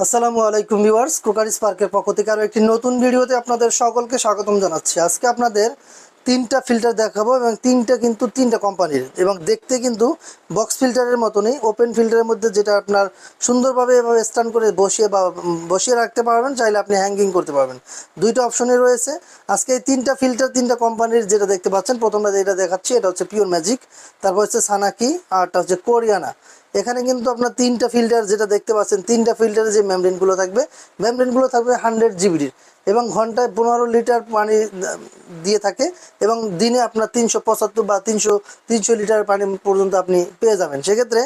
আসসালামু আলাইকুম viewers, crockeries পার্কের পক্ষ থেকে আরও একটি নতুন ভিডিওতে আপনাদের সকলকে স্বাগতম জানাচ্ছি। আজকে আপনাদের তিনটা ফিল্টার দেখাবো এবং তিনটা কোম্পানির, এবং দেখতে কিন্তু বক্স ফিল্টারের মতনই, ওপেন ফিল্টারের মধ্যে, যেটা আপনার সুন্দরভাবে এভাবে স্ট্যান্ড করে বসিয়ে রাখতে পারবেন, চাইলে আপনি হ্যাঙ্গিং করতে পারবেন। দুইটা অপশনই রয়েছে। আজকে এই তিনটা ফিল্টার তিনটা কোম্পানির যেটা দেখতে পাচ্ছেন, প্রথমটা যেটা দেখাচ্ছি এটা হচ্ছে পিওর ম্যাজিক, তারপর হচ্ছে সানাকি, আরটা হচ্ছে কোরিয়ানা। এখানে কিন্তু আপনার তিনটা ফিল্টার যেটা দেখতে পাচ্ছেন, তিনটা ফিল্টারে যে মেমব্রেনগুলো থাকবে, মেমব্রেনগুলো থাকবে 100 জিবির, এবং ঘন্টায় 15 লিটার পানি দিয়ে থাকে, এবং দিনে আপনার 375 বা 300 লিটার পানি পর্যন্ত আপনি পেয়ে যাবেন। সেক্ষেত্রে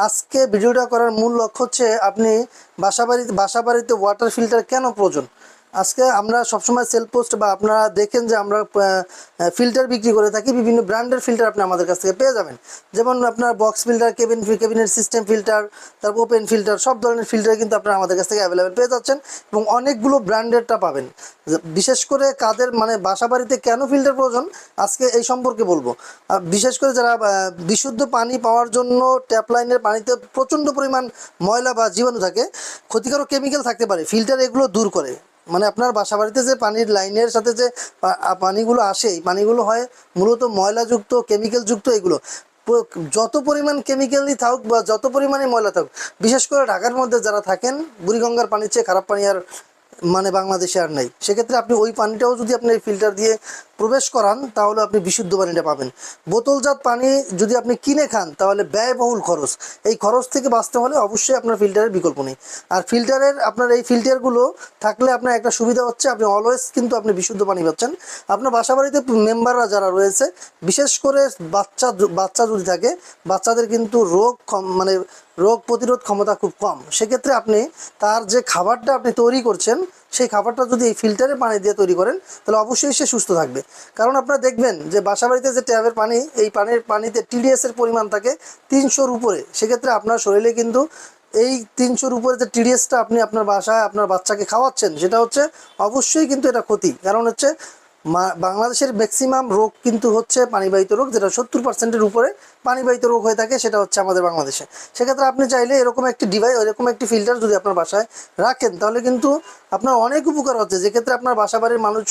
আজকে ভিডিওটা করার মূল লক্ষ্য হচ্ছে আপনি বাসাবাড়িতে ওয়াটার ফিল্টার কেন প্রয়োজন। আজকে আমরা সবসময় সেল পোস্ট বা আপনারা দেখেন যে আমরা ফিল্টার বিক্রি করে থাকি, বিভিন্ন ব্র্যান্ডের ফিল্টার আপনি আমাদের কাছ থেকে পেয়ে যাবেন। যেমন আপনার বক্স ফিল্টার, কেবিনের সিস্টেম ফিল্টার, তারপর ওপেন ফিল্টার, সব ধরনের ফিল্টার কিন্তু আপনারা আমাদের কাছ থেকে অ্যাভেলেবেল পেয়ে যাচ্ছেন, এবং অনেকগুলো ব্র্যান্ডেরটা পাবেন। বিশেষ করে কাদের বাসা বাড়িতে কেন ফিল্টার প্রয়োজন আজকে এই সম্পর্কে বলবো। বিশেষ করে যারা বিশুদ্ধ পানি পাওয়ার জন্য ট্যাপ লাইনের পানিতে প্রচণ্ড পরিমাণ ময়লা বা জীবাণু থাকে, ক্ষতিকারক কেমিক্যাল থাকতে পারে, ফিল্টার এগুলো দূর করে। আপনার বাসা বাড়িতে যে পানির লাইনের সাথে যে পানিগুলো আসে, এই পানিগুলো হয় মূলত ময়লাযুক্ত, কেমিক্যালযুক্ত। এগুলো যত পরিমাণ কেমিক্যালই থাকুক বা যত পরিমাণে ময়লা থাকুক, বিশেষ করে ঢাকার মধ্যে যারা থাকেন, বুড়িগঙ্গার পানির চেয়ে খারাপ পানি আর বাংলাদেশে আর নাই। সেক্ষেত্রে আপনি ওই পানিটাও যদি আপনি ফিল্টার দিয়ে প্রবেশ করান, তাহলে আপনি বিশুদ্ধ পানিটা পাবেন। বোতলজাত পানি যদি আপনি কিনে খান, তাহলে ব্যয়বহুল খরচ। এই খরচ থেকে বাঁচতে হলে অবশ্যই আপনার ফিল্টারের বিকল্প নেই। আর আপনার এই ফিল্টারগুলো থাকলে আপনার একটা সুবিধা হচ্ছে, আপনি অলওয়েজ কিন্তু আপনি বিশুদ্ধ পানি পাচ্ছেন। আপনার বাসাবাড়িতে মেম্বাররা যারা রয়েছে, বিশেষ করে বাচ্চা যদি থাকে, বাচ্চাদের কিন্তু রোগ প্রতিরোধ ক্ষমতা খুব কম। সেক্ষেত্রে আপনি তার যে খাবারটা আপনি তৈরি করছেন, সেই খাবারটা যদি এই ফিল্টারে পানি দিয়ে তৈরি করেন, তাহলে অবশ্যই সে সুস্থ থাকবে। কারণ আপনারা দেখবেন যে বাসাবাড়িতে যে ট্যাপের পানি, এই পানিতে টিডিএসের পরিমাণ থাকে 300-র উপরে। সেক্ষেত্রে আপনার শরীরে কিন্তু এই 300-র উপরে যে টিডিএসটা আপনি আপনার বাসায় আপনার বাচ্চাকে খাওয়াচ্ছেন, সেটা হচ্ছে অবশ্যই কিন্তু এটা ক্ষতি। কারণ হচ্ছে বাংলাদেশের ম্যাক্সিমাম রোগ কিন্তু হচ্ছে পানিবাহিত রোগ, যেটা 70%-এর উপরে পানিবাহিত রোগ হয়ে থাকে, সেটা হচ্ছে আমাদের বাংলাদেশে। সেক্ষেত্রে আপনি চাইলে এরকম একটি ফিল্টার যদি আপনার বাসায় রাখেন, তাহলে কিন্তু আপনার অনেক উপকার হচ্ছে, যেক্ষেত্রে আপনার বাসা বাড়ির মানুষ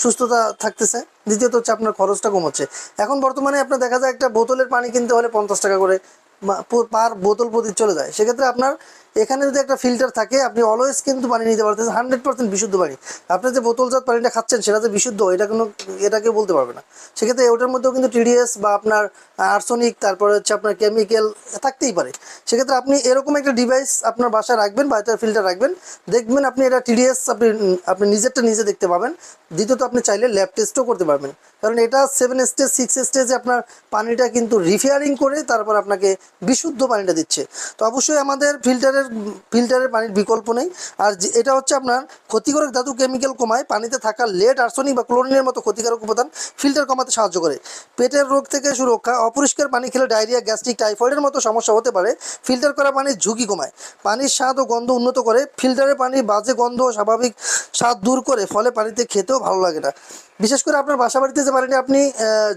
সুস্থতা থাকতেছে। দ্বিতীয়ত হচ্ছে আপনার খরচটা কমছে। এখন বর্তমানে আপনার দেখা যায় একটা বোতলের পানি কিনতে হলে 50 টাকা করে পার বোতল প্রতি চলে যায়। সেক্ষেত্রে আপনার এখানে যদি একটা ফিল্টার থাকে, আপনি অলওয়েজ কিন্তু পানি নিতে পারতেছেন, 100% বিশুদ্ধ পানি। আপনি যে বোতলজাত পানিটা খাচ্ছেন, সেটা যে বিশুদ্ধ, এটা কেউ বলতে পারবে না। সেক্ষেত্রে ওটার মধ্যেও কিন্তু টিডিএস বা আপনার আর্সেনিক, তারপরে হচ্ছে আপনার কেমিক্যাল থাকতেই পারে। সেক্ষেত্রে আপনি এরকম একটা ডিভাইস আপনার বাসায় রাখবেন বা একটা ফিল্টার রাখবেন, দেখবেন আপনি এটা টিডিএস আপনি নিজেরটা নিজে দেখতে পাবেন। দ্বিতীয়ত আপনি চাইলে ল্যাব টেস্টও করতে পারবেন, কারণ এটা 7 স্টেজ 6 স্টেজে আপনার পানিটা কিন্তু রিফিয়ারিং করে তারপর আপনাকে বিশুদ্ধ পানিটা দিচ্ছে। তো অবশ্যই আমাদের ফিল্টারের পানির বিকল্প নেই। আর এটা হচ্ছে আপনার ক্ষতিকারক ধাতু কেমিক্যাল কমায়, পানিতে থাকা লেড, আর্সেনিক বা ক্লোরিনের মতো ক্ষতিকারক উপাদান ফিল্টার কমাতে সাহায্য করে। পেটের রোগ থেকে সুরক্ষা, অপরিষ্কার পানি খেলে ডায়রিয়া, গ্যাস্ট্রিক, টাইফয়েডের মতো সমস্যা হতে পারে। ফিল্টার করা পানির ঝুঁকি কমায়, পানির স্বাদ ও গন্ধ উন্নত করে। ফিল্টারের পানি বাজে গন্ধ ও স্বাভাবিক স্বাদ দূর করে, ফলে পানিতে খেতেও ভালো লাগে না। বিশেষ করে আপনার বাসাবাড়িতে যে পানিটা আপনি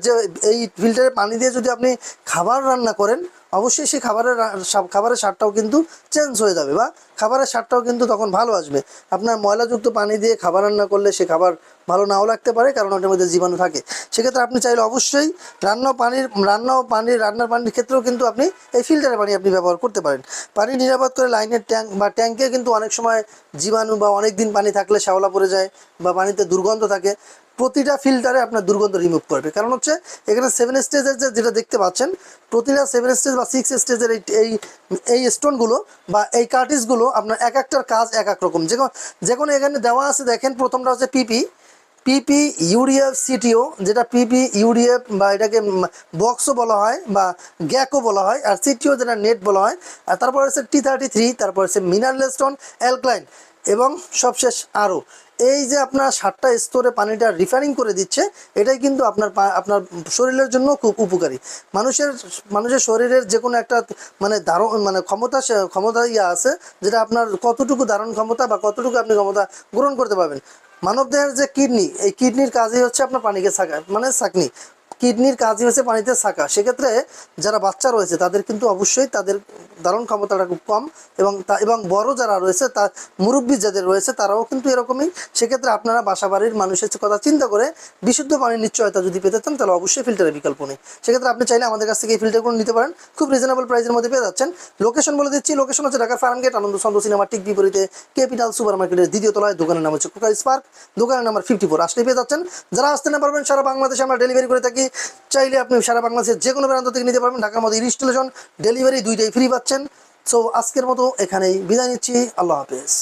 যে এই ফিল্টারের পানি দিয়ে যদি আপনি খাবার রান্না করেন, অবশ্যই সেই খাবারের স্বাদটাও কিন্তু চেঞ্জ হয়ে যাবে, বা খাবারের স্বাদটাও কিন্তু তখন ভালো আসবে। আপনার ময়লাযুক্ত পানি দিয়ে খাবার রান্না করলে সে খাবার ভালো নাও লাগতে পারে, কারণ ওটার মধ্যে জীবাণু থাকে। সেক্ষেত্রে আপনি চাইলে অবশ্যই রান্নার পানির ক্ষেত্রেও কিন্তু আপনি এই ফিল্টারের পানি আপনি ব্যবহার করতে পারেন। পানি নিরাপদ করে লাইনের ট্যাঙ্ক বা ট্যাঙ্কে কিন্তু অনেক সময় জীবাণু বা অনেক দিন পানি থাকলে শ্যাওলা পড়ে যায় বা পানিতে দুর্গন্ধ থাকে। প্রতিটা ফিল্টারে আপনার দুর্গন্ধ রিমুভ করবে, কারণ হচ্ছে এখানে 7 স্টেজের যেটা দেখতে পাচ্ছেন, প্রতিটা 7 স্টেজ বা 6 স্টেজের এই স্টোনগুলো বা এই কার্টিসগুলো আপনার এক একটার কাজ এক এক রকম। যে কোনো এখানে দেওয়া আছে, দেখেন প্রথমটা হচ্ছে পিপি ইউরিএফ সিটিও, যেটা পিপি ইউরিএফ বা এটাকে বক্সও বলা হয় বা গ্যাকও বলা হয়, আর সিটিও যেটা নেট বলা হয়। আর তারপর হচ্ছে T33, তারপর হচ্ছে মিনারেল স্টোন, অ্যালক্লাইন, এবং সবশেষ আরও। এই যে আপনার 7টা স্তরে পানিটা রিফাইনিং করে দিচ্ছে, এটাই কিন্তু আপনার শরীরের জন্য খুব উপকারী। মানুষের শরীরের যে কোনো একটা ক্ষমতা আছে, যেটা আপনার কতটুকু ধারণ ক্ষমতা বা কতটুকু আপনি ক্ষমতা গ্রহণ করতে পারবেন। মানবদেহের যে কিডনি, এই কিডনির কাজই হচ্ছে আপনার পানিকে ছাঁকনি। কিডনির কাজই হচ্ছে পানিতে থাকা। সেক্ষেত্রে যারা বাচ্চা রয়েছে তাদের কিন্তু অবশ্যই তাদের ধারণ ক্ষমতাটা খুব কম, এবং বড় যারা রয়েছে তা মুরব্বী যাদের রয়েছে তারাও কিন্তু এরকমই। সেক্ষেত্রে আপনারা বাসাবাড়ির মানুষের কথা চিন্তা করে বিশুদ্ধ পানির নিশ্চয়তা যদি পেতে চান তাহলে অবশ্যই ফিল্টারের বিকল্প নেই। সেক্ষেত্রে আপনি চাইলে আমাদের কাছ থেকে এই ফিল্টারগুলো নিতে পারেন, খুব রিজনেবল প্রাইসের মধ্যে পেয়ে যাচ্ছেন। লোকেশন বলে দিচ্ছি, লোকেশন হচ্ছে ঢাকার ফার্মগেট আনন্দ সন্দ সিনেমার ঠিক বিপরীতে ক্যাপিটাল সুপার মার্কেটের দ্বিতীয় তলায়। দোকানের নাম হচ্ছে কুকার স্পার্ক, দোকানের নাম্বার 54। আসলে পেয়ে যাচ্ছেন। যারা আসতে না পারবেন সারা বাংলাদেশে আমরা ডেলিভারি করে থাকি, চাইলে আপনি সারা বাংলাদেশের যে কোনো প্রান্ত থেকে নিতে পারবেন। ঢাকার মধ্যে ইনস্টলেশন ডেলিভারি দুইটাই ফ্রি পাচ্ছেন। সো আজকের মতো এখানেই বিদায় নিচ্ছি, আল্লাহ হাফেজ।